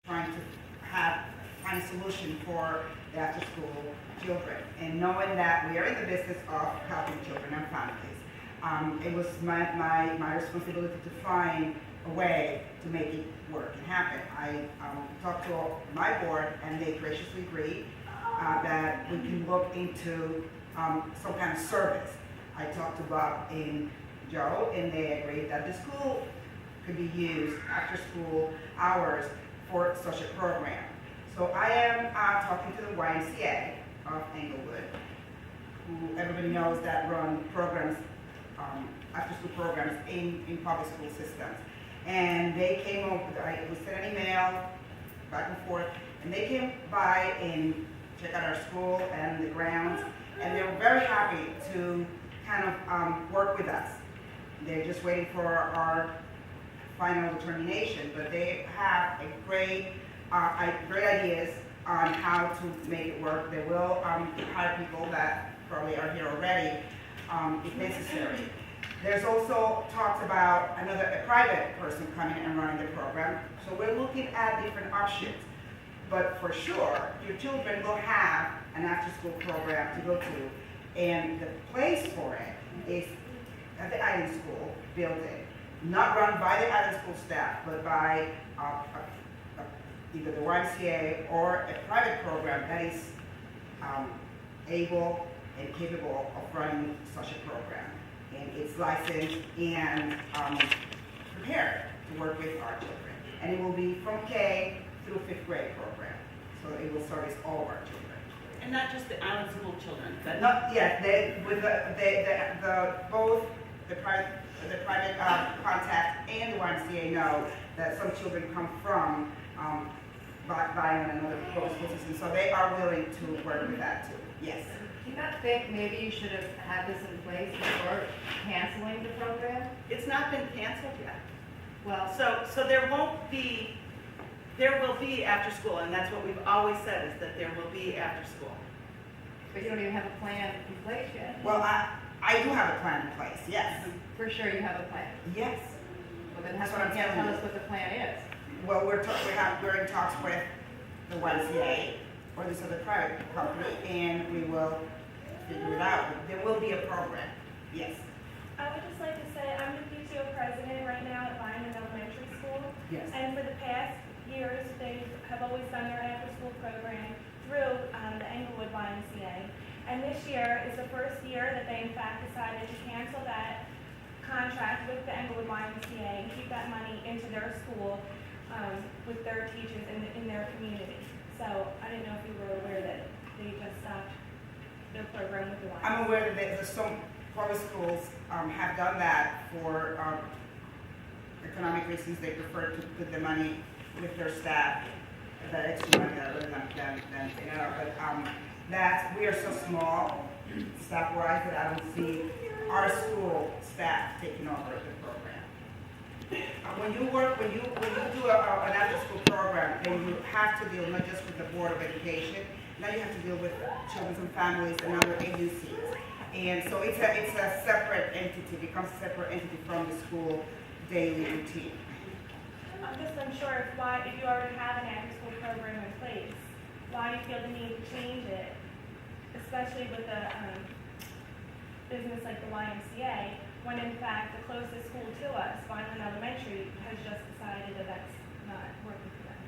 trying to find a solution for the after-school children. And knowing that we are in the business of helping children and families, it was my responsibility to find a way to make it work and happen. I talked to my board, and they graciously agreed that we can look into some kind of service. I talked to Bob and Joe, and they agreed that the school could be used after school hours for such a program. So I am talking to the YMCA of Englewood, who everybody knows that run programs, after school programs in public school systems. And they came over, we sent an email back and forth, and they came by and checked out our school and the grounds, and they were very happy to kind of work with us. They're just waiting for our final determination, but they have a great ideas on how to make it work. They will hire people that probably are here already if necessary. There's also talks about a private person coming and running the program. So we're looking at different options. But for sure, your children will have an after-school program to go to. And the place for it is at the Island School building, not run by the Island School staff, but by either the YMCA or a private program that is able and capable of running such a program. And it's licensed and prepared to work with our children. And it will be from K through 5th grade program. So it will service all of our children. And not just the Island School children, but With both the private contact and the YMCA know that some children come from Vineland and other public school systems, so they are willing to work with that too. Yes. Do you not think maybe you should have had this in place before canceling the program? it's not been canceled yet. Well, So there will be after school, and that's what we've always said, is that there will be after school. but you don't even have a plan in place yet. Well, I do have a plan in place, yes. For sure you have a plan. Yes. Well, then That's how what come I'm you can't telling tell you. us what the plan is? Well, we're in talks with the YMCA or this other private company, and we will figure it out. There will be a program, yes. I would just like to say, I'm the PTO president right now at Vineland Elementary School. Yes. And for the past years, they have always done their after-school program through the Englewood YMCA. And this year is the first year that they in fact decided to cancel that contract with the Englewood YMCA and keep that money into their school with their teachers in their community. So I didn't know if you were aware that they just stopped their program with the YMCA. I'm aware that there's some public schools have done that for economic reasons. They prefer to put the money with their staff, the extra money rather than but that we are so small staff-wise that I don't see our school staff taking over the program. When you do an after-school program, then you have to deal not just with the Board of Education, now you have to deal with children and families and other agencies. And so it's a separate entity, becomes a separate entity from the school daily routine. I'm just unsure if you already have an after-school program in place, why do you feel the need to change it? Especially with a business like the YMCA, when in fact the closest school to us, Vineland Elementary, has just decided that that's not working for them.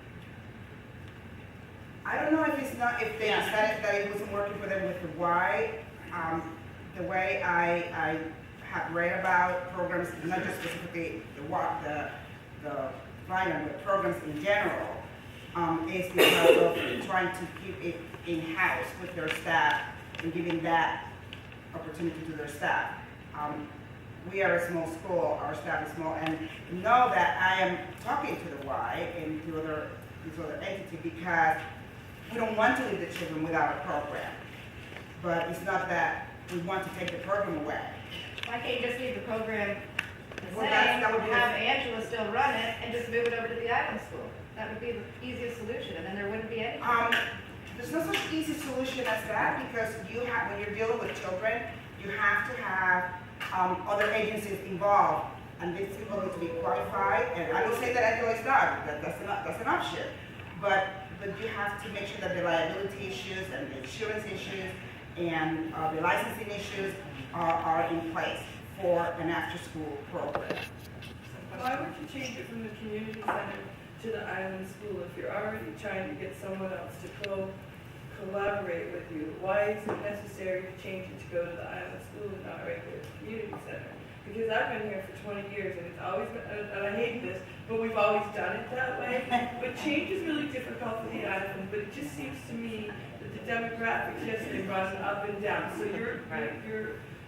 I don't know if they decided that it wasn't working for them with the why. The way I have read about programs, not just specifically the Vineland, but programs in general, is because of trying to keep it in-house with their staff and giving that opportunity to their staff. We are a small school, our staff is small, and know that I am talking to the Y and to this other entity because we don't want to leave the children without a program. But it's not that we want to take the program away. Why can't you just leave the program the Well, same, that would be have Angela still run it, and just move it over to the Island School? That would be the easiest solution, and then there wouldn't be any. There's no such easy solution as that because when you're dealing with children, you have to have other agencies involved, and these people need to be qualified. And I don't say that Angela is not. That's an option. but you have to make sure that the liability issues and the insurance issues and the licensing issues are in place for an after-school program. Why would you change it from the community center to the island school if you're already trying to get someone else to collaborate with you? Why is it necessary to change it to go to the island school and not right there at the community center? Because I've been here for 20 years and it's always been, and I hate this, but we've always done it that way. But change is really difficult for the island, but it just seems to me that the demographics yesterday run up and down. So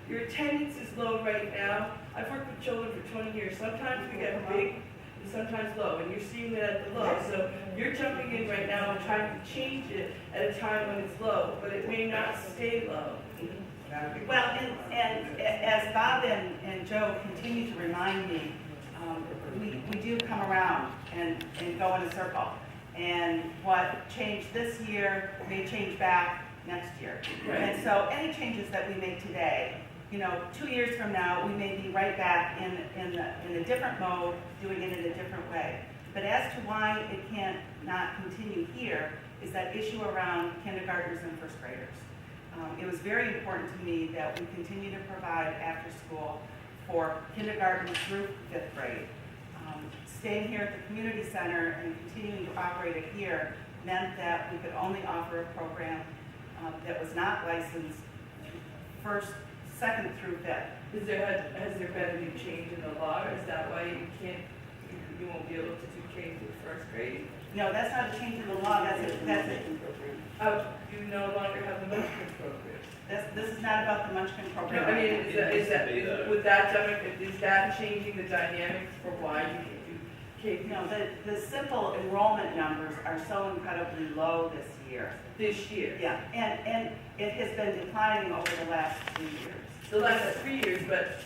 your attendance is low right now. I've worked with children for 20 years. Sometimes we get big and sometimes low, and you're seeing it at the low. So you're jumping in right now and trying to change it at a time when it's low, but it may not stay low. Well, and as Bob and Joe continue to remind me, we do come around and go in a circle. And what changed this year may change back next year. Right. And so any changes that we make today, 2 years from now, we may be right back in a different mode, doing it in a different way. But as to why it can't not continue here is that issue around kindergartners and first graders. It was very important to me that we continue to provide after school for kindergarten through 5th grade. Staying here at the community center and continuing to operate it here meant that we could only offer a program that was not licensed 1st, 2nd through 5th. Has there been a new change in the law, or is that why you won't be able to do K through 1st grade? No, that's not a change in the law, that's it. You no longer have the Munchkin program. This is not about the Munchkin No, program. I mean, is that changing the dynamics for why you can do K through? No, the simple enrollment numbers are so incredibly low this year. This year? Yeah, and it has been declining over the last 3 years. The last 3 years, but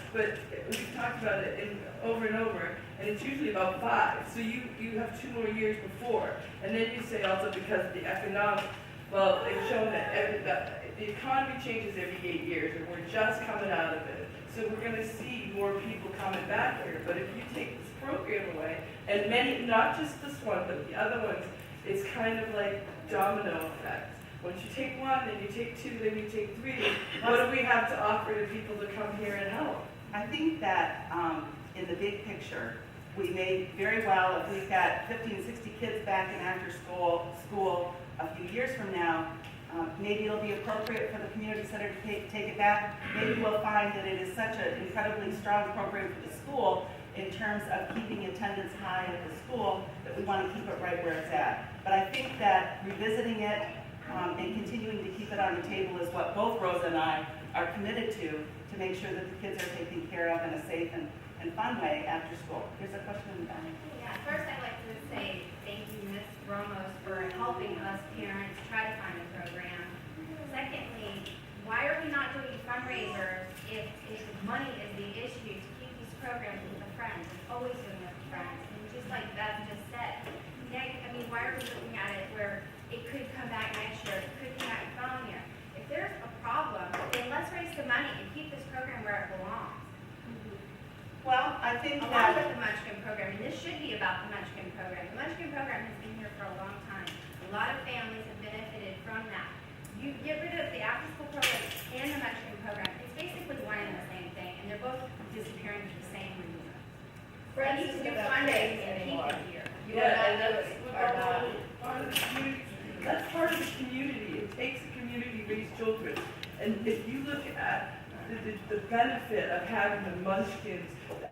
we've talked about it over and over, and it's usually about 5. So you have 2 more years before, and then you say also because of the economic, well, they've shown that the economy changes every 8 years, and we're just coming out of it. So we're going to see more people coming back here. But if you take this program away, and many, not just this one, but the other ones, it's kind of like domino effect. Once you take one, then you take 2, then you take 3. What do we have to offer to people to come here and help? I think that in the big picture, we may very well, if we've got 50 and 60 kids back in after school a few years from now, maybe it'll be appropriate for the community center to take it back. Maybe we'll find that it is such an incredibly strong program for the school in terms of keeping attendance high at the school that we want to keep it right where it's at. But I think that revisiting it and continuing to keep it on the table is what both Rosa and I are committed to make sure that the kids are taken care of in a safe and fun way after school. There's a question in the back. Yeah, first I'd like to say thank you, Ms. Ramos, for helping us parents try to find a program. Secondly, why are we not doing fundraisers if money is the issue to keep these programs with the friends? It's always been with friends. And just like Beth just said, why are we looking at it where it could come back next year, it could come back the following year? If there's a problem, then let's raise the money and keep this program where it belongs. Well, I think Along that with the Munchkin program, and this should be about the Munchkin program. The Munchkin program has been here for a long time. A lot of families have benefited from that. You get rid of the after-school program and the Munchkin program, it's basically one and the same thing, and they're both disappearing for the same reason. Friends We need to isn't do about fundraising kids and keep anymore. it here. You Yeah, are and not, that's are not. part of the community. That's part of the community. It takes a community to raise children. And if you look at the benefit of having the Munchkins